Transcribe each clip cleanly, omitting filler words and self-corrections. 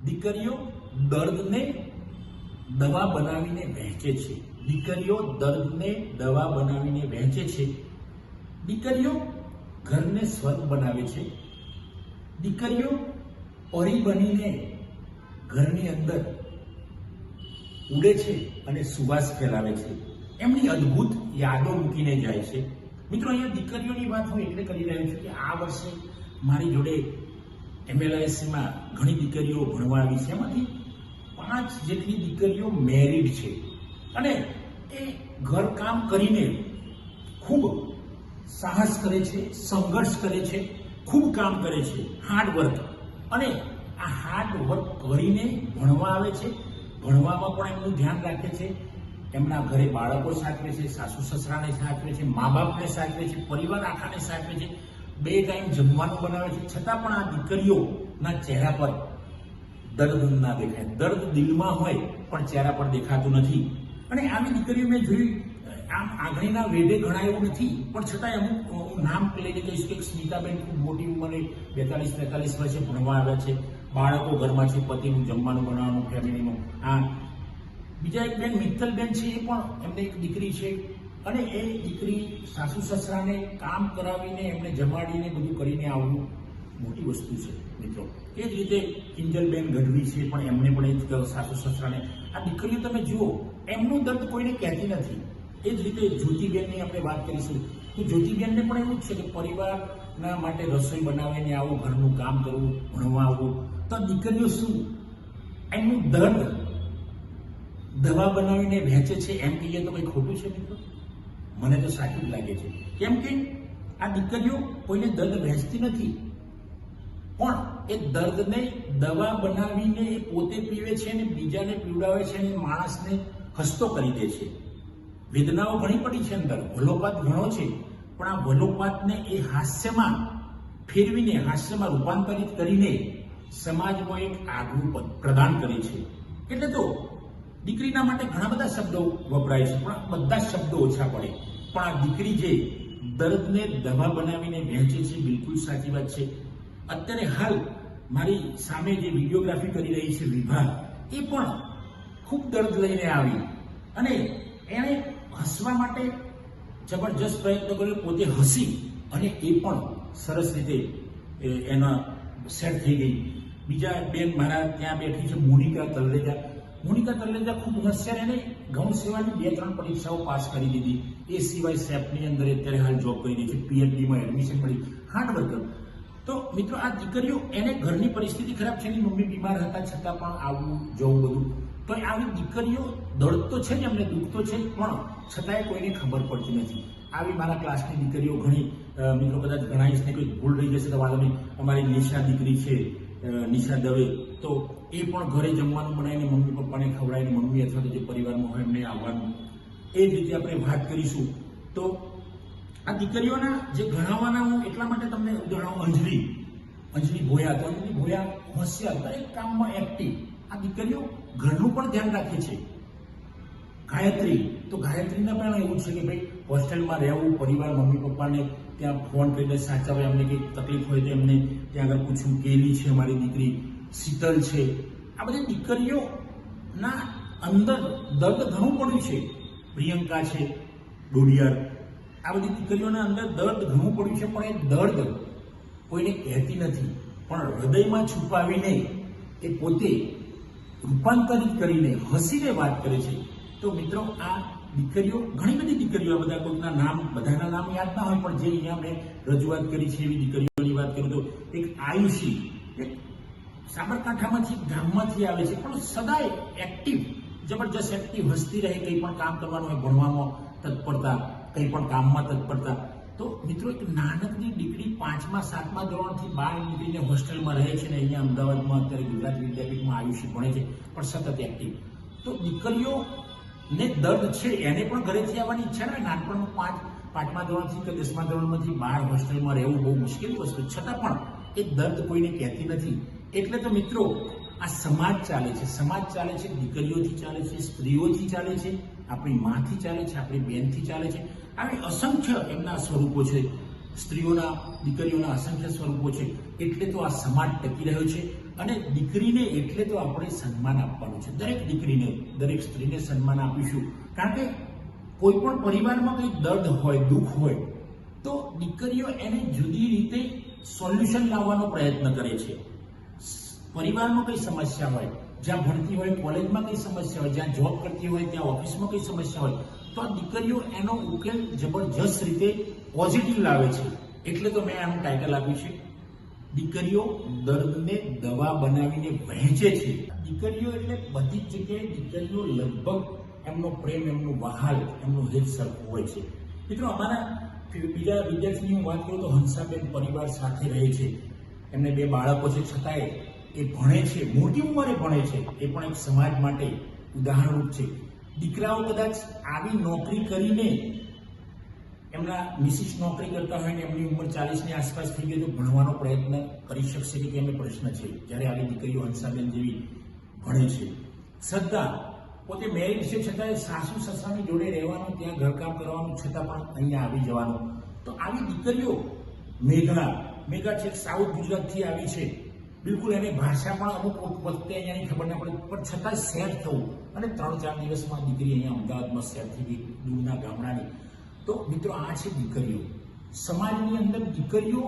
દીકરીઓ દર્દને દવા બનાવીને વહેંચે છે. દીકરીઓ દર્દને દવા બનાવીને વહેંચે છે. દીકરીઓ ઘરને સ્વર્ગ બનાવે છે. દીકરીઓ પરી બનીને ઘરની અંદર ઉડે છે અને સુવાસ ફેલાવે છે. એમની અદ્ભુત યાદો મૂકીને જાય છે. મિત્રો, અહીંયા દીકરીઓની વાત હું એટલે કરી રહ્યો છું કે આ વર્ષે મારી જોડે MLISમાં ઘણી દીકરીઓ ભણવા આવી છે. એમાંથી 5 જેટલી દીકરીઓ મેરિડ છે અને એ ઘરકામ કરીને ખૂબ સાહસ કરે છે, સંઘર્ષ કરે છે, ખૂબ કામ કરે છે, હાર્ડ વર્ક. અને આ હાર્ડ વર્ક કરીને ભણવા આવે છે. ભણવામાં પણ એમનું ધ્યાન રાખે છે. એમના ઘરે બાળકો સાચવે છે, સાસુ સસરાને સાચવે છે, મા બાપને સાચવે છે, પરિવાર આખાને સાચવે છે, 2 ટાઈમ જમવાનું બનાવે છે. છતાં પણ આ દીકરીઓના ચહેરા પર દર્દ ના દેખાય. દર્દ દિલમાં હોય પણ ચહેરા પર દેખાતું નથી. અને આવી દીકરીઓ મેં જોઈ, આમ આંગળીના વેઢે ઘણા એવું નથી, પણ છતાં અમુક હું નામ લઈને કહીશ કે સ્મિતાબેન ખૂબ મોટી ઉંમરે 42-43 વર્ષે ભણવા આવ્યા છે. બાળકો ઘરમાં છે, પતિનું જમવાનું બનાવવાનું, ફેમિલીનું. આ બીજા એક બેન મિત્તલબેન છે, એ પણ એમને એક દીકરી છે અને એ દીકરી સાસુ સસરાને કામ કરાવીને એમને જમાડીને બધું કરીને આવવું મોટી વસ્તુ છે મિત્રો. એ જ રીતે કિંજલબેન ગઢવી છે, પણ એમને પણ એ જ સાસુ સસરાને. આ દીકરીઓ તમે જુઓ, એમનું દર્દ કોઈને કહેતી નથી. એ જ રીતે જ્યોતિબેનની આપણે વાત કરીશું તો જ્યોતિબેનને પણ એવું જ છે કે પરિવારના માટે રસોઈ બનાવીને આવું, ઘરનું કામ કરવું, ભણવા આવવું. તો દીકરીઓ શું એમનું દર્દ દવા બનાવીને વહેંચે છે એમ કહીએ તો કંઈ ખોટું છે મિત્રો? મને તો સાચું જ લાગે છે. કેમ કે આ દીકરીઓ કોઈને દર્દ વહેંચતી નથી, પણ એ દર્દને દવા બનાવીને એ પોતે પીવે છે અને બીજાને પીવડાવે છે અને માણસને હસતો કરી દે છે. વેદનાઓ ઘણી પડી છે અંદર, વલોપાત ઘણો છે, પણ આ વલોપાતને એ હાસ્યમાં ફેરવીને, હાસ્યમાં રૂપાંતરિત કરીને સમાજમાં એક આગવું પ્રદાન કરે છે. એટલે તો દીકરીના માટે ઘણા બધા શબ્દો વપરાય છે, પણ બધા શબ્દો ઓછા પડે. પણ આ દીકરી જે દર્દને દવા બનાવીને વહેંચે છે, બિલકુલ સાચી વાત છે. અત્યારે હાલ મારી સામે જે વિડીયોગ્રાફી કરી રહી છે વિભા, એ પણ ખૂબ દર્દ લઈને આવી અને એણે હસવા માટે જબરજસ્ત પ્રયત્ન કર્યો, પોતે હસી અને એ પણ સરસ રીતે એના સેટ થઈ ગઈ. બીજા બેન મારા ત્યાં બેઠી છે, મોનિકા તલરેજા. મોનિકા તલરેજા ખૂબ હોશિયાર, એને ગૌણ સેવાની 2-3 પરીક્ષાઓ પાસ કરી દીધી. એ સિવાય સેફની અંદર અત્યારે હાલ જોબ કરી રહી છે, PhDમાં એડમિશન મળી, હાર્ડ વર્કર. તો મિત્રો, આ દીકરીઓ, એને ઘરની પરિસ્થિતિ ખરાબ છે, એની મમ્મી બીમાર હતા, છતાં પણ આવું જવું બધું. તો આવી દીકરીઓ દર્દ તો છે જ, એમને દુઃખ તો છે જ, પણ છતાંય કોઈને ખબર પડતી નથી. આવી મારા ક્લાસની દીકરીઓ ઘણી, મિત્રો કદાચ ગણાવીશ ને કોઈ ભૂલ રહી જશે તો વાંધો નહીં. અમારી નિશા દીકરી છે, નિશા દવે, તો એ પણ ઘરે જમવાનું બનાવીને મમ્મી પપ્પાને ખવડાવીને, મમ્મી અથવા તો જે પરિવારમાં હોય એમને આવવાનું. એ જ રીતે આપણે વાત કરીશું. તો આ દીકરીઓના જે ગણાવવાના, હું એટલા માટે તમને ઉદાહરણ, અંજલિ ભોયા. તો અંજલિ ભોયા હોશિયાર, દરેક કામમાં એક્ટિવ. આ દીકરીઓ ઘરનું પણ ધ્યાન રાખે છે. ગાયત્રી, તો ગાયત્રીના પણ એવું છે કે ભાઈ હોસ્ટેલમાં રહેવું, પરિવાર, મમ્મી પપ્પાને ત્યાં ફોન કરીને સાચવે, એમને કંઈક તકલીફ હોય તો એમને ત્યાં આગળ પૂછવું. કેલી છે અમારી દીકરી, શીતલ છે. આ બધી દીકરીઓના અંદર દર્દ ઘણું પડ્યું છે. પ્રિયંકા છે, ડોડિયાર. આ બધી દીકરીઓના અંદર દર્દ ઘણું પડ્યું છે, પણ એ દર્દ કોઈને કહેતી નથી, પણ હૃદયમાં છુપાવીને એ પોતે રૂપાંતરિત કરીને હસીને વાત કરે છે. તો મિત્રો, આ દીકરીઓ, ઘણી બધી દીકરીઓ, આ બધા કોઈના નામ, બધાના નામ યાદ ના હોય, પણ જે અહીંયા મેં રજૂઆત કરી છે એવી દીકરીઓની વાત કરું તો એક આયુષી, એક સાબરકાંઠામાંથી, ગામમાંથી આવે છે, પણ સદાય એક્ટિવ, જબરજસ્ત એક્ટિવ, હસતી રહે. કંઈ પણ કામ કરવાનું હોય, ભણવામાં તત્પરતા, કંઈ પણ કામમાં તત્પરતા. તો મિત્રો, એક નાનકડી દીકરી 5મા 7મા ધોરણથી બહાર નીકળીને હોસ્ટેલમાં રહે છે ને અહીંયા અમદાવાદમાં અત્યારે ગુજરાત વિદ્યાપીઠમાં આયુષી ભણે છે, પણ સતત એક્ટિવ. તો દીકરીઓને દર્દ છે, એને પણ ઘરેથી આવવાની ઈચ્છા ને. નાનપણમાં 5મા ધોરણથી કે 10મા ધોરણમાંથી બહાર હોસ્ટેલમાં રહેવું બહુ મુશ્કેલ વસ્તુ, છતાં પણ એ દર્દ કોઈને કહેતી નથી. એટલે તો મિત્રો, આ સમાજ ચાલે છે, સમાજ ચાલે છે, દીકરીઓથી ચાલે છે, સ્ત્રીઓથી ચાલે છે, આપણી માથી ચાલે છે, આપણી બહેનથી ચાલે છે. આવી અસંખ્ય એમના સ્વરૂપો છે, સ્ત્રીઓના, દીકરીઓના અસંખ્ય સ્વરૂપો છે. એટલે તો આ સમાજ ટકી રહ્યો છે અને દીકરીને એટલે તો આપણે સન્માન આપવાનું છે. દરેક દીકરીને, દરેક સ્ત્રીને સન્માન આપીશું. કારણ કે કોઈ પણ પરિવારમાં કંઈ દર્દ હોય, દુઃખ હોય, તો દીકરીઓ એને જુદી રીતે સોલ્યુશન લાવવાનો પ્રયત્ન કરે છે. પરિવારમાં કઈ સમસ્યા હોય, જ્યાં ભણતી હોય કોલેજમાં કઈ સમસ્યા હોય, જ્યાં જોબ કરતી હોય ત્યાં ઓફિસમાં કઈ સમસ્યા હોય, તો આ દીકરીઓ એનો ઉકેલ જબરજસ્ત રીતે પોઝિટિવ લાવે છે. એટલે તો મેં આનું ટાઇટલ આપ્યું છે, દીકરીઓ દર્દને દવા બનાવીને વહેંચે છે. દીકરીઓ એટલે બધી જ જગ્યાએ દીકરીઓ લગભગ એમનો પ્રેમ, એમનું વહાલ, એમનું હિત સરખું હોય છે. મિત્રો, અમારા બીજા વિદ્યાર્થીની હું વાત કરું તો હંસાબેન પરિવાર સાથે રહે છે. એમને 2 બાળકો છે, છતાંય એ ભણે છે, મોટી ઉંમરે ભણે છે. એ પણ એક સમાજ માટે ઉદાહરણરૂપ છે. દીકરાઓ કદાચ આવી નોકરી કરીને, એમના મિસિસ નોકરી કરતા હોય ને એમની ઉંમર 40ની આસપાસ થઈ ગઈ તો ભણવાનો પ્રયત્ન કરી શકશે કે કેમ, એ પ્રશ્ન છે. જ્યારે આવી દીકરીઓ હંસાબેન જેવી ભણે છે. શ્રદ્ધા પોતે મેરિડ છે, છતાં સાસુ સસરાની જોડે રહેવાનું, ત્યાં ઘરકામ કરવાનું, છતાં પણ અહીંયા આવી જવાનું. તો આવી દીકરીઓ, મેઘા છે, સાઉથ ગુજરાતથી આવી છે. બિલકુલ એને ભાષા પણ અમુક વખતે અહીંયાની ખબર ના પડે, પણ છતાં સેટ થવું, અને 3-4 દિવસમાં દીકરી અહીંયા અમદાવાદમાં સેટ થઈ ગઈ, દૂરના ગામડાની. તો મિત્રો, આ છે દીકરીઓ. સમાજની અંદર દીકરીઓ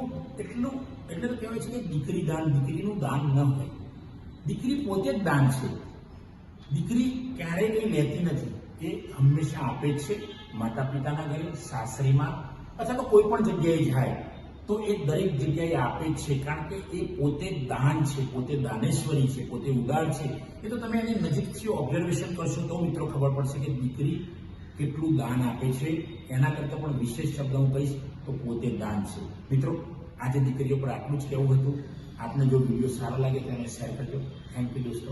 એટલે તો કહેવાય છે કે દીકરી દાન, દીકરીનું દાન ન હોય. દીકરી પોતે જ દાન છે. દીકરી ક્યારેય કંઈ લેતી નથી, એ હંમેશા આપે જ છે. માતા પિતાના ઘરે, સાસરીમાં અથવા તો કોઈ પણ જગ્યાએ જાય તો એ દરેક જગ્યાએ આપે જ છે. કારણ કે એ પોતે દાન છે, પોતે દાનેશ્વરી છે, પોતે ઉદાર છે. એ તો તમે એની નજીકથી ઓબ્ઝર્વેશન કરશો તો મિત્રો ખબર પડશે કે દીકરી કેટલું દાન આપે છે. એના કરતાં પણ વિશેષ શબ્દ હું કહીશ તો પોતે દાન છે. મિત્રો, આજે દીકરીઓ પર આટલું જ કહેવું હતું. આપને જો વિડીયો સારો લાગે તો એને શેર કરજો. થેન્ક યુ દોસ્તો.